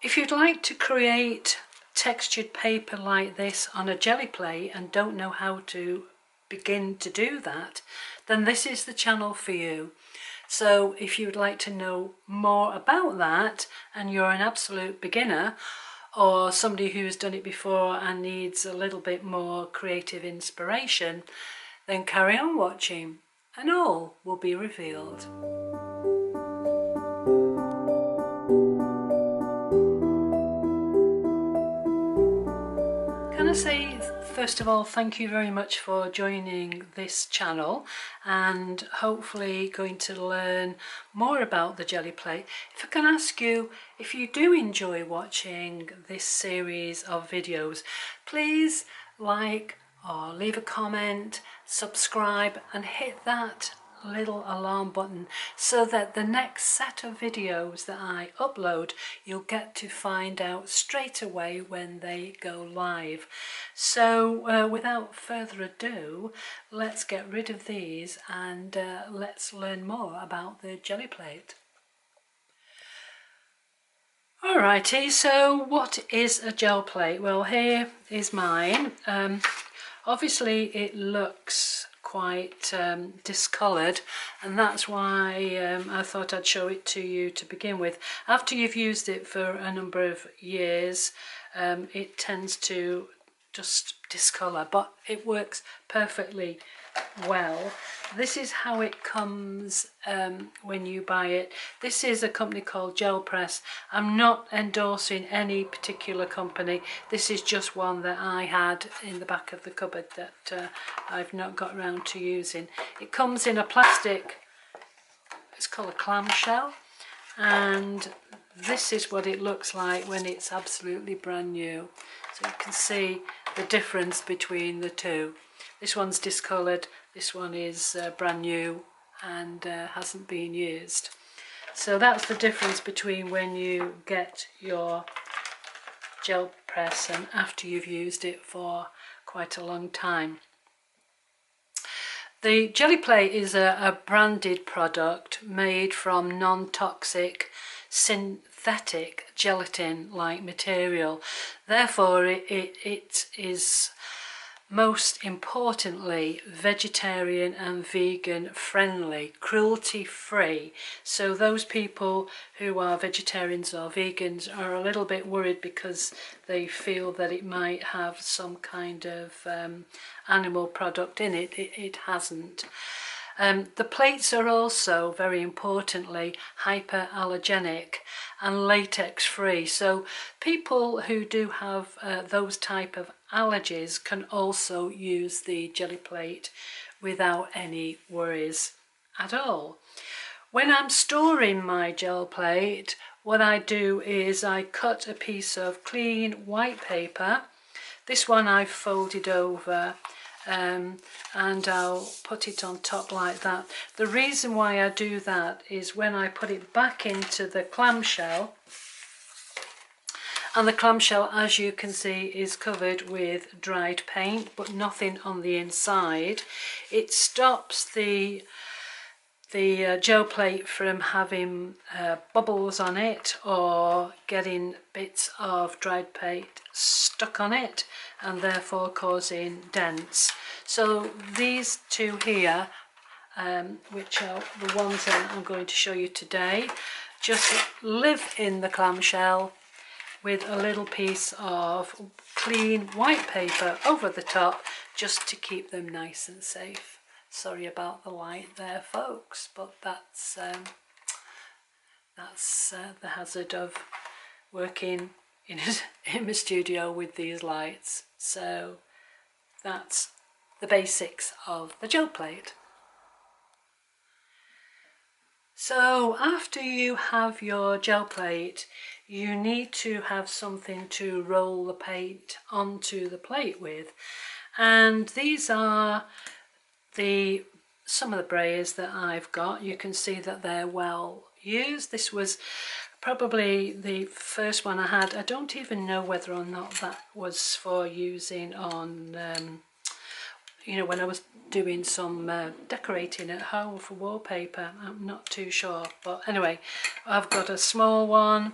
If you'd like to create textured paper like this on a jelly plate and don't know how to begin to do that, then this is the channel for you. So if you'd like to know more about that and you're an absolute beginner or somebody who's done it before and needs a little bit more creative inspiration, then carry on watching and all will be revealed. Can I say first of all thank you very much for joining this channel and hopefully going to learn more about the jelly plate. If I can ask you, if you do enjoy watching this series of videos, please like or leave a comment, subscribe and hit that little alarm button so that the next set of videos that I upload you'll get to find out straight away when they go live. So without further ado, let's get rid of these and let's learn more about the jelly plate. Alrighty, so what is a gel plate? Well, here is mine. Obviously it looks quite discoloured, and that's why I thought I'd show it to you to begin with. After you've used it for a number of years, it tends to just discolour, but it works perfectly well. This is how it comes when you buy it. This is a company called Gel Press. I'm not endorsing any particular company. This is just one that I had in the back of the cupboard that I've not got around to using. It comes in a plastic, it's called a clamshell, and this is what it looks like when it's absolutely brand new. So you can see the difference between the two. This one's discoloured, this one is brand new and hasn't been used. So that's the difference between when you get your gel press and after you've used it for quite a long time. The jelly plate is a branded product made from non-toxic synthetic gelatin-like material. Therefore it is most importantly vegetarian and vegan friendly, cruelty free. So those people who are vegetarians or vegans are a little bit worried because they feel that it might have some kind of animal product in it. It hasn't. The plates are also, very importantly, hyperallergenic and latex free, so people who do have those type of allergies can also use the jelly plate without any worries at all. When I'm storing my gel plate, what I do is I cut a piece of clean white paper. This one I've folded over and I'll put it on top like that. The reason why I do that is when I put it back into the clamshell, and the clamshell, as you can see, is covered with dried paint but nothing on the inside. It stops the gel plate from having bubbles on it or getting bits of dried paint stuck on it and therefore causing dents. So these two here, which are the ones that I'm going to show you today, just live in the clamshell with a little piece of clean white paper over the top just to keep them nice and safe. Sorry about the light there, folks, but that's the hazard of working in a studio with these lights. So that's the basics of the gel plate. So after you have your gel plate, you need to have something to roll the paint onto the plate with, and these are some of the Brayers that I've got. You can see that they're well used. This was probably the first one I had. I don't even know whether or not that was for using on you know, when I was doing some decorating at home for wallpaper. I'm not too sure, but anyway, I've got a small one,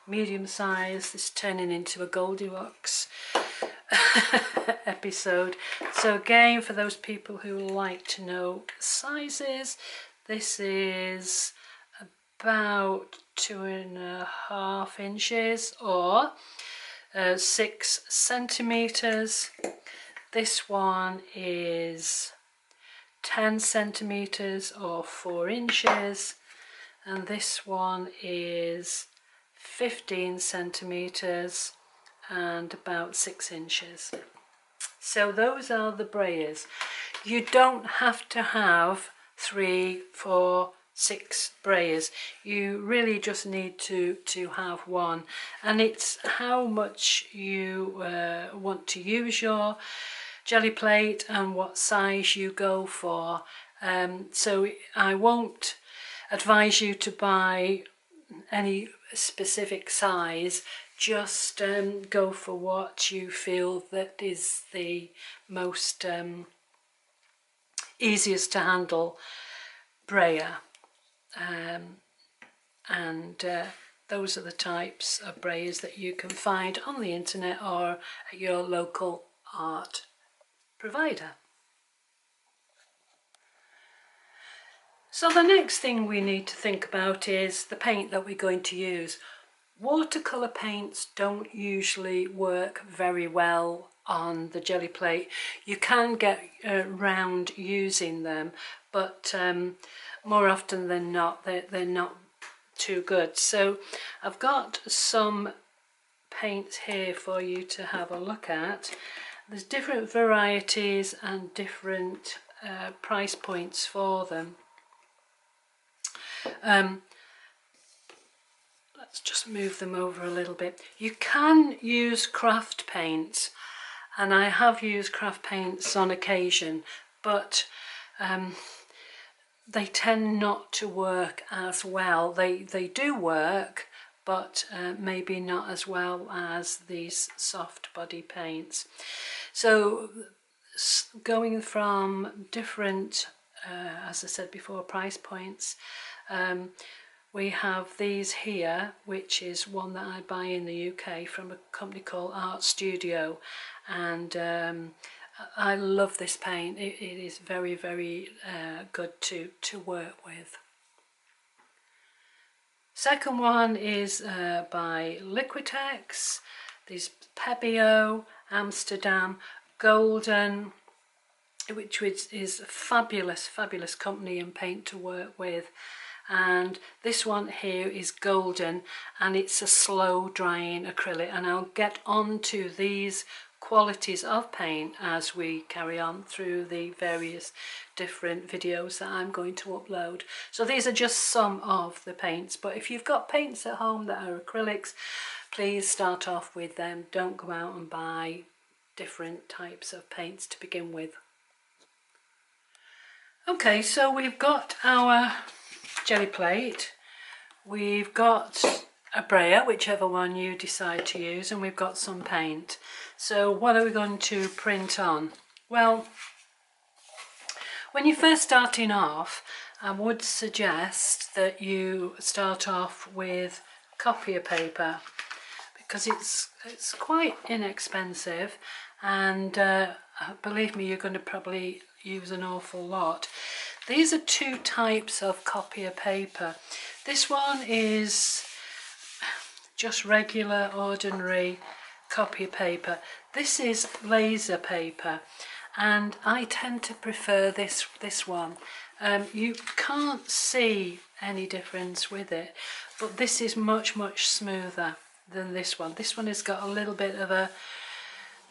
medium size. This is turning into a Goldilocks episode. So again, for those people who like to know sizes, this is about 2.5 inches or 6 centimeters. This one is 10 centimeters or 4 inches, and this one is 15 centimeters and about 6 inches. So those are the Brayers. You don't have to have 3, 4, 6 Brayers. You really just need to have one, and it's how much you want to use your jelly plate and what size you go for. So I won't advise you to buy any specific size, just go for what you feel that is the most easiest to handle brayer, and those are the types of brayers that you can find on the internet or at your local art provider. So the next thing we need to think about is the paint that we're going to use. Watercolour paints don't usually work very well on the jelly plate. You can get around using them, but more often than not they're not too good. So I've got some paints here for you to have a look at. There's different varieties and different price points for them. Let's just move them over a little bit. You can use craft paints, and I have used craft paints on occasion, but they tend not to work as well. They do work, but maybe not as well as these soft body paints. So going from different, as I said before, price points, we have these here, which is one that I buy in the UK from a company called Art Studio, and I love this paint. It is very, very good to work with. Second one is by Liquitex. There's Pebeo, Amsterdam, Golden, which is a fabulous, fabulous company and paint to work with. And this one here is Golden, and it's a slow drying acrylic, and I'll get on to these qualities of paint as we carry on through the various different videos that I'm going to upload. So these are just some of the paints, but if you've got paints at home that are acrylics, please start off with them. Don't go out and buy different types of paints to begin with. Okay, so we've got our jelly plate, we've got a brayer, whichever one you decide to use, and we've got some paint. So what are we going to print on? Well, when you're first starting off, I would suggest that you start off with copier paper, because it's quite inexpensive, and believe me, you're going to probably use an awful lot. These are two types of copier paper. This one is just regular ordinary copier paper. This is laser paper, and I tend to prefer this one. You can't see any difference with it, but this is much, much smoother than this one. This one has got a little bit of a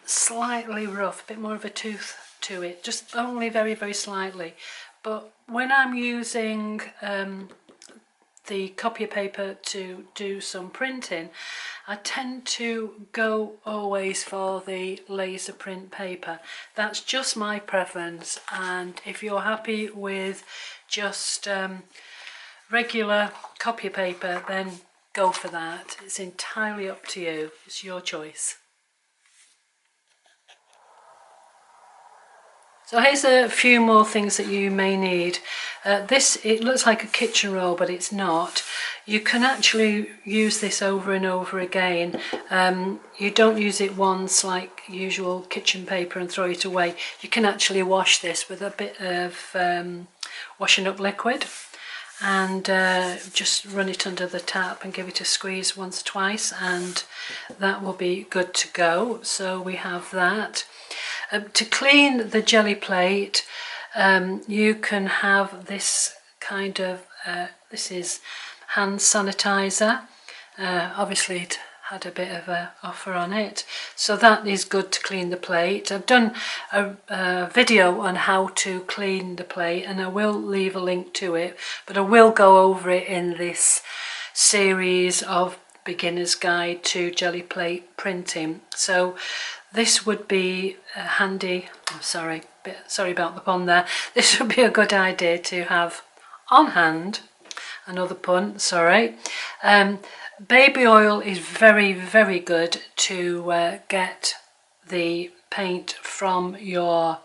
slightly rough, a bit more of a tooth to it, just only very, very slightly. But when I'm using the copier paper to do some printing, I tend to go always for the laser print paper. That's just my preference, and if you're happy with just regular copier paper, then go for that. It's entirely up to you. It's your choice. So here's a few more things that you may need. This, it looks like a kitchen roll, but it's not. You can actually use this over and over again. You don't use it once like usual kitchen paper and throw it away. You can actually wash this with a bit of washing up liquid and just run it under the tap and give it a squeeze once or twice, and that will be good to go. So we have that. To clean the jelly plate, you can have this kind of, this is hand sanitizer. Obviously it had a bit of an offer on it, so that is good to clean the plate. I've done a video on how to clean the plate, and I will leave a link to it, but I will go over it in this series of beginner's guide to jelly plate printing. So this would be handy. Sorry about the pun there. This would be a good idea to have on hand. Another pun, sorry. Baby oil is very, very good to get the paint from your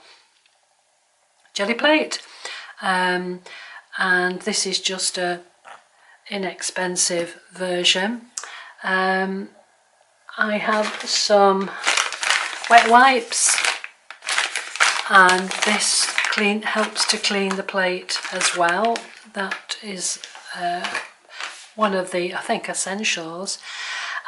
jelly plate. And this is just a inexpensive version. I have some wet wipes, and this helps to clean the plate as well. That is one of the, I think, essentials.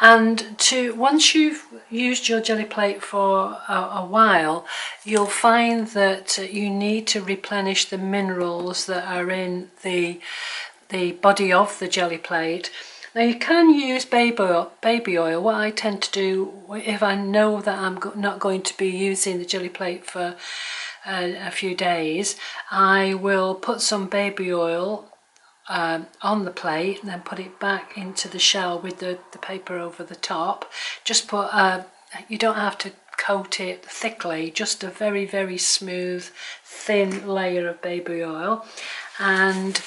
And once you've used your jelly plate for a while, you'll find that you need to replenish the minerals that are in the body of the jelly plate. Now you can use baby oil. What I tend to do, if I know that I'm not going to be using the jelly plate for a few days, I will put some baby oil on the plate and then put it back into the shell with the paper over the top. Just put, you don't have to coat it thickly, just a very, very smooth, thin layer of baby oil. And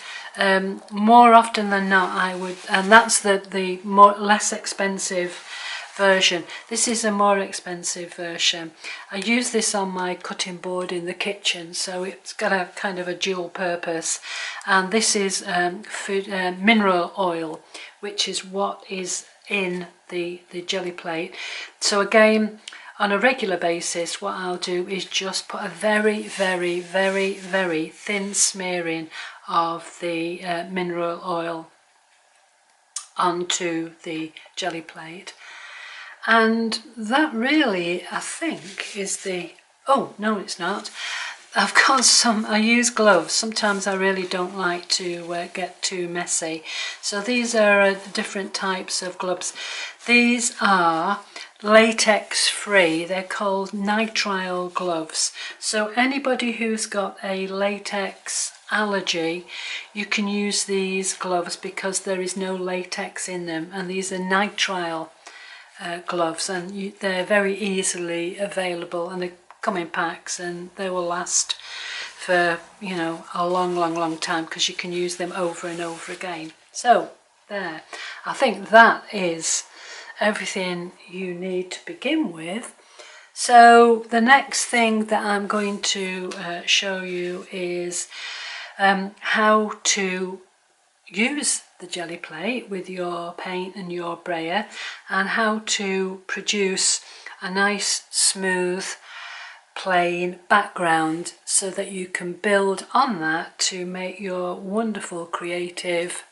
more often than not, I would, and that's the less expensive version. This is a more expensive version. I use this on my cutting board in the kitchen, so it's got a kind of a dual purpose. And this is mineral oil, which is what is in the jelly plate. So again, on a regular basis, what I'll do is just put a very, very, very, very thin smearing of the mineral oil onto the jelly plate. And that really, I think, is the, oh no it's not, I've got some, I use gloves. Sometimes I really don't like to get too messy. So these are different types of gloves. These are latex free. They're called nitrile gloves. So anybody who's got a latex allergy, you can use these gloves because there is no latex in them, and these are nitrile gloves, and they're very easily available, and they come in packs, and they will last for, you know, a long time because you can use them over and over again. So there, I think that is everything you need to begin with. So the next thing that I'm going to show you is how to use the jelly plate with your paint and your brayer, and how to produce a nice smooth plain background so that you can build on that to make your wonderful creative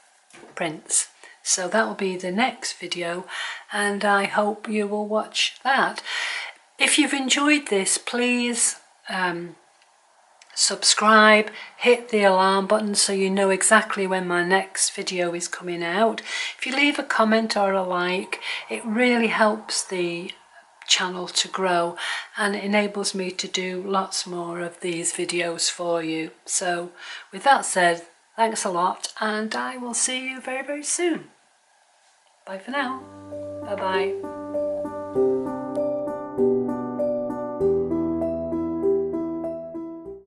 prints. So that will be the next video, and I hope you will watch that. If you've enjoyed this, please subscribe, hit the alarm button so you know exactly when my next video is coming out. If you leave a comment or a like, it really helps the channel to grow and it enables me to do lots more of these videos for you. So with that said, thanks a lot, and I will see you very, very soon. Bye for now. Bye bye.